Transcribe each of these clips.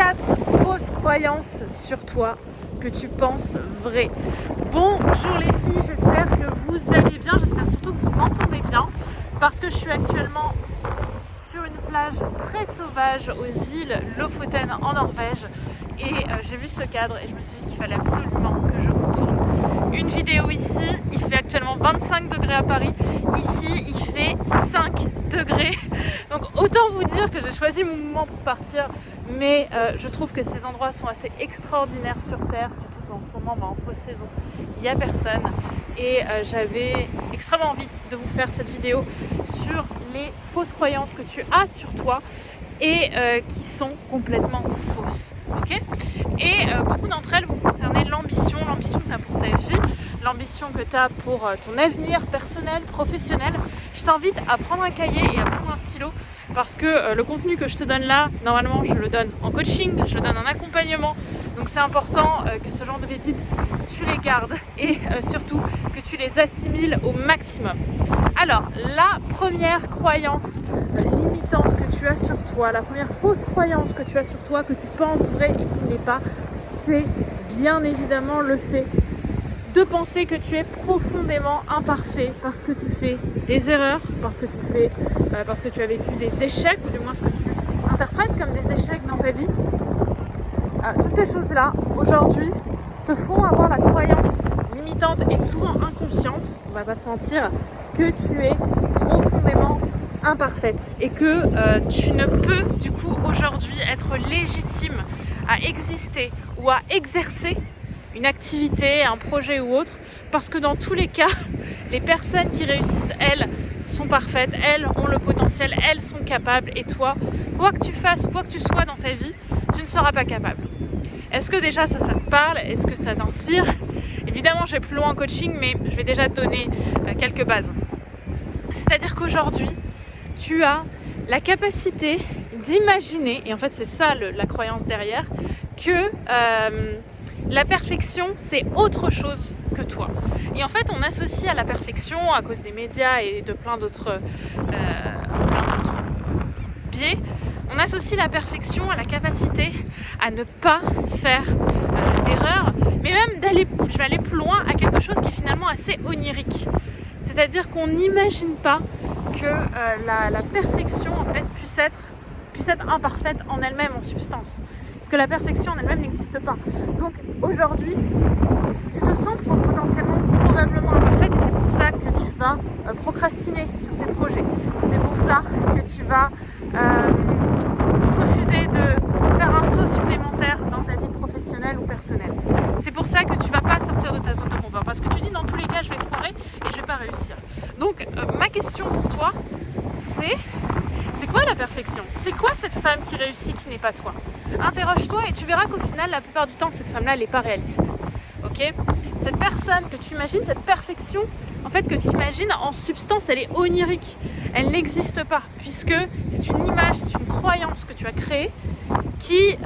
4 fausses croyances sur toi que tu penses vraies. Bonjour les filles, j'espère que vous allez bien, j'espère surtout que vous m'entendez bien parce que je suis actuellement sur une plage très sauvage aux îles Lofoten en Norvège et j'ai vu ce cadre et je me suis dit qu'il fallait absolument que je vous tourne une vidéo ici. Il fait actuellement 25 degrés à Paris, ici il fait 5 degrés, donc autant vous dire que j'ai choisi mon moment pour partir, mais je trouve que ces endroits sont assez extraordinaires sur Terre, surtout qu'en ce moment en fausse saison il n'y a personne et j'avais extrêmement envie de vous faire cette vidéo sur les fausses croyances que tu as sur toi et qui sont complètement fausses, ok? Et beaucoup d'entre elles vont concerner l'ambition que tu as pour ta vie, l'ambition que tu as pour ton avenir personnel, professionnel. Je t'invite à prendre un cahier et à prendre un stylo parce que le contenu que je te donne là, normalement je le donne en coaching, je le donne en accompagnement, donc c'est important que ce genre de pépites, tu les gardes et surtout que tu les assimiles au maximum. Alors, la première croyance limitante que tu as sur toi, la première fausse croyance que tu as sur toi, que tu penses vraie et qui ne l'est pas, c'est bien évidemment le fait de penser que tu es profondément imparfait parce que tu fais des erreurs, parce que tu as vécu des échecs, ou du moins ce que tu interprètes comme des échecs dans ta vie. Toutes ces choses-là, aujourd'hui, te font avoir la croyance limitante et souvent inconsciente, on va pas se mentir, que tu es profondément imparfaite et que tu ne peux du coup aujourd'hui être légitime à exister ou à exercer une activité, un projet ou autre, parce que dans tous les cas, les personnes qui réussissent, elles, sont parfaites, elles ont le potentiel, elles sont capables, et toi, quoi que tu fasses, quoi que tu sois dans ta vie, tu ne seras pas capable. Est-ce que déjà ça te parle? Est-ce que ça t'inspire? Évidemment, je vais plus loin en coaching, mais je vais déjà te donner quelques bases. C'est-à-dire qu'aujourd'hui, tu as la capacité d'imaginer, et en fait c'est ça la croyance derrière, que la perfection c'est autre chose que toi. Et en fait on associe à la perfection, à cause des médias et de plein d'autres biais, on associe la perfection à la capacité à ne pas faire d'erreur, mais même je vais aller plus loin, à quelque chose qui est finalement assez onirique. C'est-à-dire qu'on n'imagine pas que la perfection en fait puisse être imparfaite en elle-même, en substance. Parce que la perfection en elle-même n'existe pas. Donc aujourd'hui, tu te sens potentiellement probablement imparfaite et c'est pour ça que tu vas procrastiner sur tes projets. C'est pour ça que tu vas refuser de faire un saut supplémentaire dans ta vie professionnelle ou personnelle. C'est pour ça que tu ne vas pas sortir de ta zone de confort. Parce que tu dis dans tous les cas je vais foirer et je ne vais pas réussir. Donc ma question pour toi c'est quoi la perfection? C'est quoi cette femme qui réussit qui n'est pas toi? Interroge-toi et tu verras qu'au final la plupart du temps cette femme-là elle n'est pas réaliste. Ok? Cette personne que tu imagines, cette perfection en fait que tu imagines en substance elle est onirique. Elle n'existe pas puisque c'est une image, c'est une croyance que tu as créée qui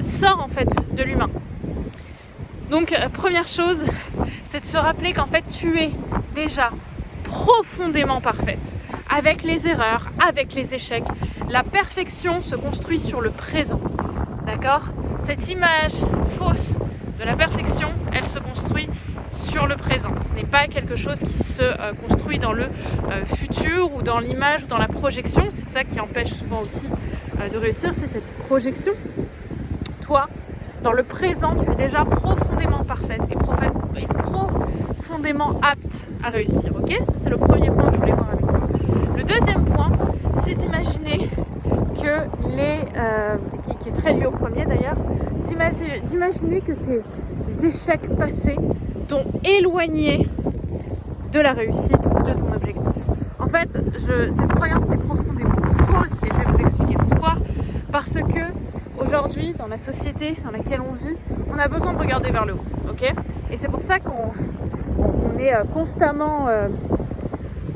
sort en fait de l'humain. Donc première chose, c'est de se rappeler qu'en fait tu es déjà profondément parfaite. Avec les erreurs, avec les échecs, la perfection se construit sur le présent. D'accord? Cette image fausse de la perfection, elle se construit sur le présent. Ce n'est pas quelque chose qui se construit dans le futur ou dans l'image ou dans la projection. C'est ça qui empêche souvent aussi de réussir, c'est cette projection. Toi, dans le présent, tu es déjà profondément parfaite et profondément apte à réussir. Ok? Ça, c'est le premier point que je voulais voir avec toi. Le deuxième point, c'est d'imaginer que qui est très lié au premier d'ailleurs, d'imaginer que tes échecs passés t'ont éloigné de la réussite ou de ton objectif. En fait, cette croyance est profondément fausse et je vais vous expliquer pourquoi. Parce que aujourd'hui, dans la société dans laquelle on vit, on a besoin de regarder vers le haut, ok? Et c'est pour ça qu'on est constamment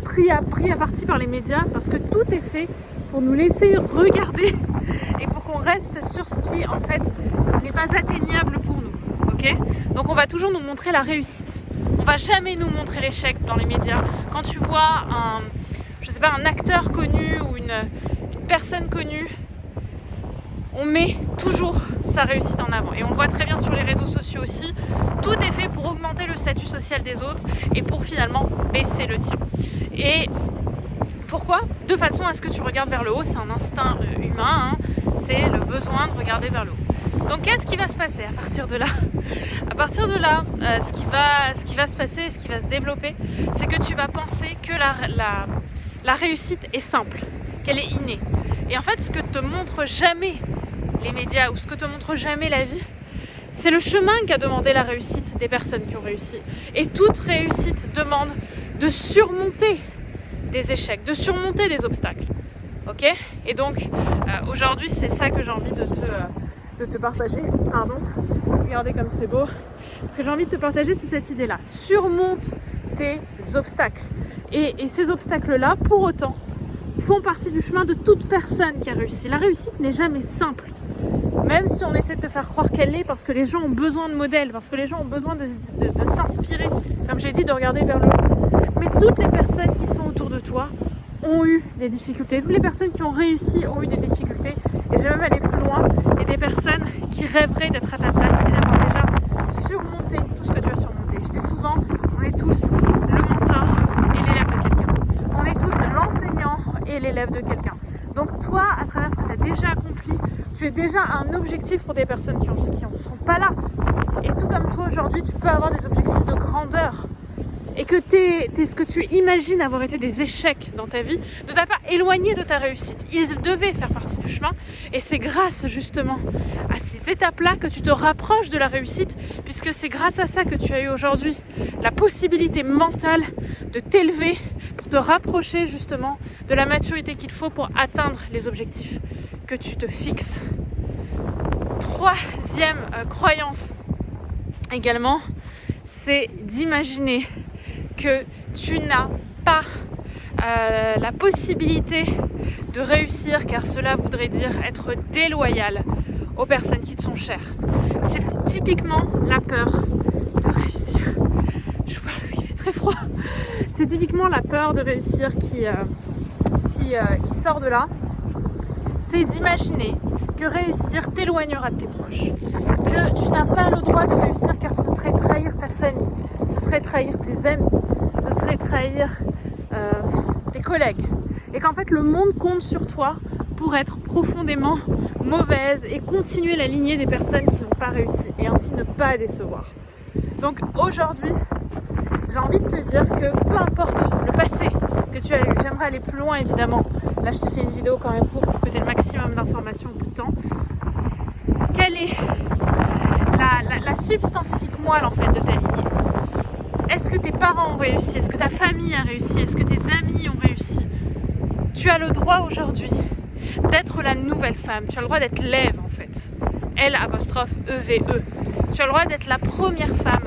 pris à partie par les médias, parce que tout est fait pour nous laisser regarder et pour qu'on reste sur ce qui en fait n'est pas atteignable pour nous, ok? Donc on va toujours nous montrer la réussite, on va jamais nous montrer l'échec dans les médias. Quand tu vois un acteur connu ou une personne connue, on met toujours sa réussite en avant. Et on le voit très bien sur les réseaux sociaux aussi. Tout est fait pour augmenter le statut social des autres et pour finalement baisser le tien. Et pourquoi? De façon à ce que tu regardes vers le haut, c'est un instinct humain, hein. C'est le besoin de regarder vers le haut. Donc qu'est-ce qui va se passer à partir de là? À partir de là, ce qui va se passer et ce qui va se développer, c'est que tu vas penser que la réussite est simple, qu'elle est innée. Et en fait, ce que te montrent jamais les médias ou ce que te montre jamais la vie, c'est le chemin qu'a demandé la réussite des personnes qui ont réussi. Et toute réussite demande de surmonter des échecs, de surmonter des obstacles. Ok? Et donc, aujourd'hui, c'est ça que j'ai envie de te partager. Pardon, regardez comme c'est beau. Ce que j'ai envie de te partager, c'est cette idée-là. Surmonte tes obstacles. Et ces obstacles-là, pour autant, font partie du chemin de toute personne qui a réussi. La réussite n'est jamais simple. Même si on essaie de te faire croire qu'elle l'est, parce que les gens ont besoin de modèles, parce que les gens ont besoin de s'inspirer, comme j'ai dit, de regarder vers le haut. Mais toutes les personnes qui sont autour de toi ont eu des difficultés. Toutes les personnes qui ont réussi ont eu des difficultés. Et je vais même aller plus loin. Et des personnes qui rêveraient d'être à ta place et d'avoir déjà surmonté tout ce que tu as surmonté. Je dis souvent, on est tous le mentor et l'élève de quelqu'un. On est tous l'enseignant et l'élève de quelqu'un. Donc toi, à travers ce que tu as déjà accompli, tu es déjà un objectif pour des personnes qui en sont pas là. Et tout comme toi aujourd'hui, tu peux avoir des objectifs de grandeur. Et que ce que tu imagines avoir été des échecs dans ta vie ne t'a pas éloigné de ta réussite. Ils devaient faire partie du chemin. Et c'est grâce justement à ces étapes-là que tu te rapproches de la réussite, puisque c'est grâce à ça que tu as eu aujourd'hui la possibilité mentale de t'élever pour te rapprocher justement de la maturité qu'il faut pour atteindre les objectifs que tu te fixes. Troisième croyance également, c'est d'imaginer que tu n'as pas la possibilité de réussir, car cela voudrait dire être déloyal aux personnes qui te sont chères. C'est typiquement la peur de réussir. Je vois parce qu'il fait très froid. C'est typiquement la peur de réussir qui sort de là. C'est d'imaginer que réussir t'éloignera de tes proches. Que tu n'as pas le droit de réussir car ce serait trahir ta famille, ce serait trahir tes amis, ce serait trahir tes collègues. Et qu'en fait le monde compte sur toi pour être profondément mauvaise et continuer la lignée des personnes qui n'ont pas réussi et ainsi ne pas décevoir. Donc aujourd'hui, j'ai envie de te dire que peu importe le passé que tu as eu, j'aimerais aller plus loin évidemment. Là je te fais une vidéo quand même pour que tu aies le maximum d'informations en peu de temps. Quelle est la substantifique moelle en fait de ta lignée? Est-ce que tes parents ont réussi? Est-ce que ta famille a réussi? Est-ce que tes amis ont réussi? Tu as le droit aujourd'hui d'être la nouvelle femme. Tu as le droit d'être l'Ève en fait. L'-E-V-E. Tu as le droit d'être la première femme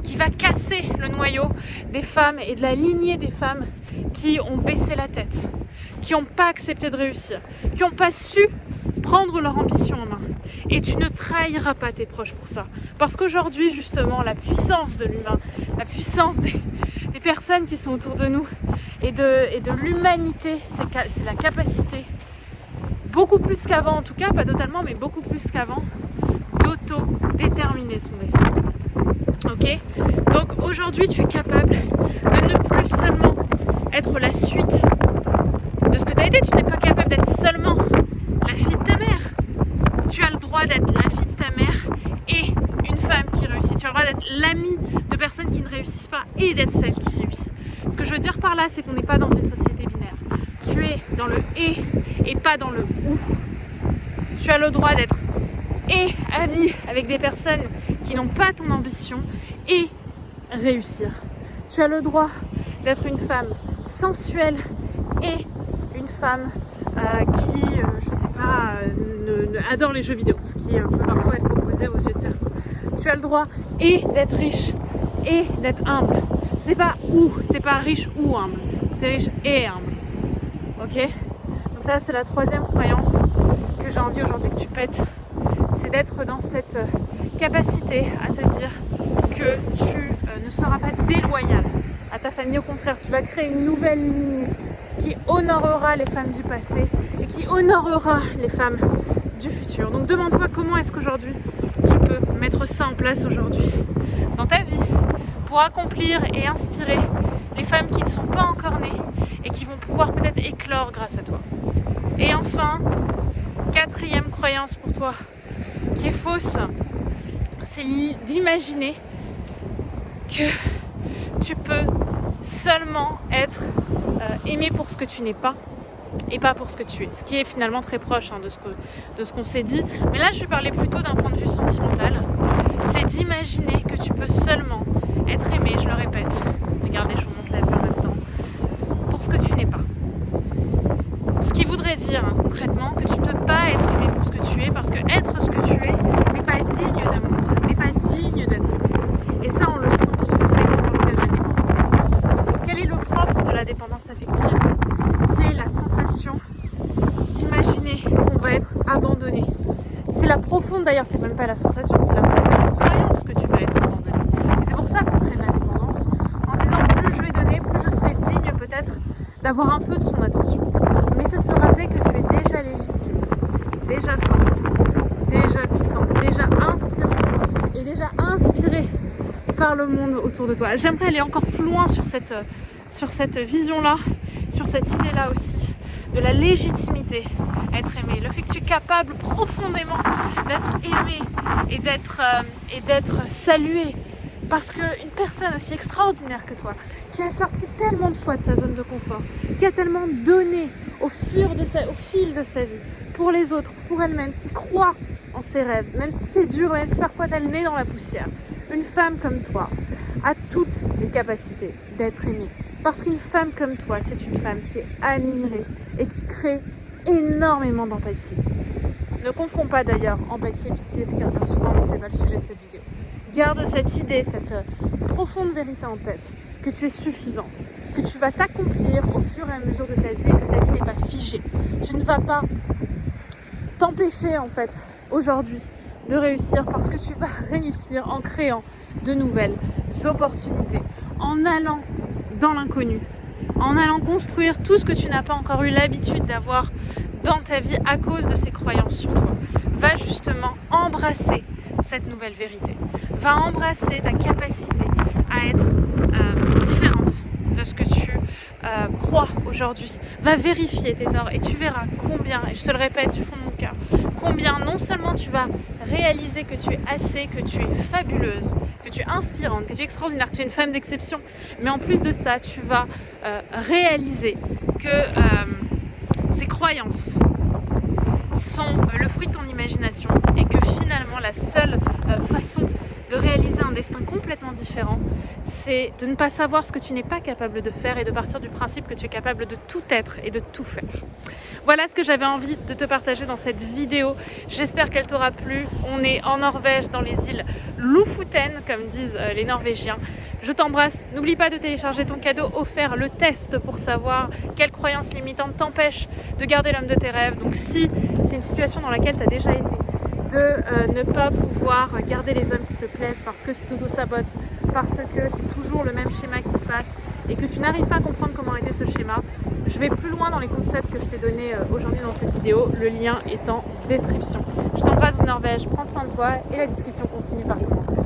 qui va casser le noyau des femmes et de la lignée des femmes qui ont baissé la tête, qui n'ont pas accepté de réussir, qui n'ont pas su prendre leur ambition en main. Et tu ne trahiras pas tes proches pour ça. Parce qu'aujourd'hui, justement, la puissance de l'humain, la puissance des personnes qui sont autour de nous et de l'humanité, c'est la capacité, beaucoup plus qu'avant en tout cas, pas totalement, mais beaucoup plus qu'avant, d'auto-déterminer son destin. Ok? Donc aujourd'hui, tu es capable de ne plus seulement être la suite de ce que tu as été, tu n'es pas capable d'être seulement la fille de ta mère. Tu as le droit d'être la fille de ta mère et une femme qui réussit. Tu as le droit d'être l'amie de personnes qui ne réussissent pas et d'être celle qui réussit. Ce que je veux dire par là, c'est qu'on n'est pas dans une société binaire. Tu es dans le et pas dans le ou. Tu as le droit d'être et amie avec des personnes qui n'ont pas ton ambition et réussir. Tu as le droit d'être une femme sensuelle et une femme qui, je sais pas, adore les jeux vidéo, ce qui peut parfois être opposé aux yeux de certains. Tu as le droit et d'être riche et d'être humble. C'est pas ou, c'est pas riche ou humble, c'est riche et humble. Ok? Donc ça, c'est la troisième croyance que j'ai envie aujourd'hui que tu pètes. C'est d'être dans cette capacité à te dire que tu ne seras pas déloyal à ta famille. Au contraire, tu vas créer une nouvelle lignée qui honorera les femmes du passé et qui honorera les femmes du futur. Donc demande-toi comment est-ce qu'aujourd'hui tu peux mettre ça en place aujourd'hui dans ta vie pour accomplir et inspirer les femmes qui ne sont pas encore nées et qui vont pouvoir peut-être éclore grâce à toi. Et enfin, quatrième croyance pour toi qui est fausse, c'est d'imaginer que tu peux seulement être aimé pour ce que tu n'es pas et pas pour ce que tu es. Ce qui est finalement très proche de ce qu'on s'est dit. Mais là, je vais parler plutôt d'un point de vue sentimental. C'est d'imaginer que tu peux seulement être aimé, je le répète. Regardez, je vous montre la vue en même temps. Pour ce que tu n'es pas. Ce qui voudrait dire concrètement que tu ne peux pas être aimé pour ce que tu es parce que être ce que tu es n'est pas digne d'amour, n'est pas digne d'être aimé. Et ça, on le sent profondément dans le cas de la dépendance affective. Quel est le propre de la dépendance affective ? C'est la sensation d'imaginer qu'on va être abandonné. C'est la profonde, d'ailleurs, c'est même pas la sensation, c'est la profonde croyance que tu vas être abandonné. Et c'est pour ça qu'on crée de la dépendance, en se disant plus je vais donner, plus je serai digne peut-être d'avoir un peu de son attention. Mais c'est se rappeler que tu es déjà légitime, déjà forte, déjà puissante, déjà inspirante et déjà inspirée par le monde autour de toi. J'aimerais aller encore plus loin sur cette vision-là, sur cette idée-là aussi, de la légitimité à être aimé. Le fait que tu es capable profondément d'être aimé et d'être salué. Parce qu'une personne aussi extraordinaire que toi, qui a sorti tellement de fois de sa zone de confort, qui a tellement donné au fil de sa vie, pour les autres, pour elle-même, qui croit en ses rêves, même si c'est dur, même si parfois t'as le nez dans la poussière, une femme comme toi a toutes les capacités d'être aimée. Parce qu'une femme comme toi, c'est une femme qui est admirée et qui crée énormément d'empathie. Ne confonds pas d'ailleurs empathie et pitié, ce qui revient souvent, mais c'est pas le sujet de cette vidéo. Garde cette idée, cette profonde vérité en tête, que tu es suffisante, que tu vas t'accomplir au fur et à mesure de ta vie et que ta vie n'est pas figée. Tu ne vas pas t'empêcher en fait aujourd'hui de réussir parce que tu vas réussir en créant de nouvelles opportunités, en allant dans l'inconnu, en allant construire tout ce que tu n'as pas encore eu l'habitude d'avoir dans ta vie à cause de ces croyances sur toi. Va justement embrasser cette nouvelle vérité. Va embrasser ta capacité à être différente de ce que tu crois aujourd'hui. Va vérifier tes torts et tu verras combien, et je te le répète du fond de mon cœur, combien non seulement tu vas réaliser que tu es assez, que tu es fabuleuse, que tu es inspirante, que tu es extraordinaire, que tu es une femme d'exception, mais en plus de ça, tu vas réaliser que ces croyances sont le fruit de ton imagination et que finalement la seule façon de réaliser un destin complètement différent, c'est de ne pas savoir ce que tu n'es pas capable de faire et de partir du principe que tu es capable de tout être et de tout faire. Voilà ce que j'avais envie de te partager dans cette vidéo. J'espère qu'elle t'aura plu. On est en Norvège, dans les îles Lofoten, comme disent les Norvégiens. Je t'embrasse. N'oublie pas de télécharger ton cadeau offert, le test pour savoir quelle croyance limitante t'empêche de garder l'homme de tes rêves. Donc si c'est une situation dans laquelle tu as déjà été, de ne pas pouvoir garder les hommes qui te plaisent parce que tu t'auto-sabotes, parce que c'est toujours le même schéma qui se passe et que tu n'arrives pas à comprendre comment était ce schéma, je vais plus loin dans les concepts que je t'ai donnés aujourd'hui dans cette vidéo. Le lien est en description. Je t'embrasse de Norvège, prends soin de toi et la discussion continue par ton mental.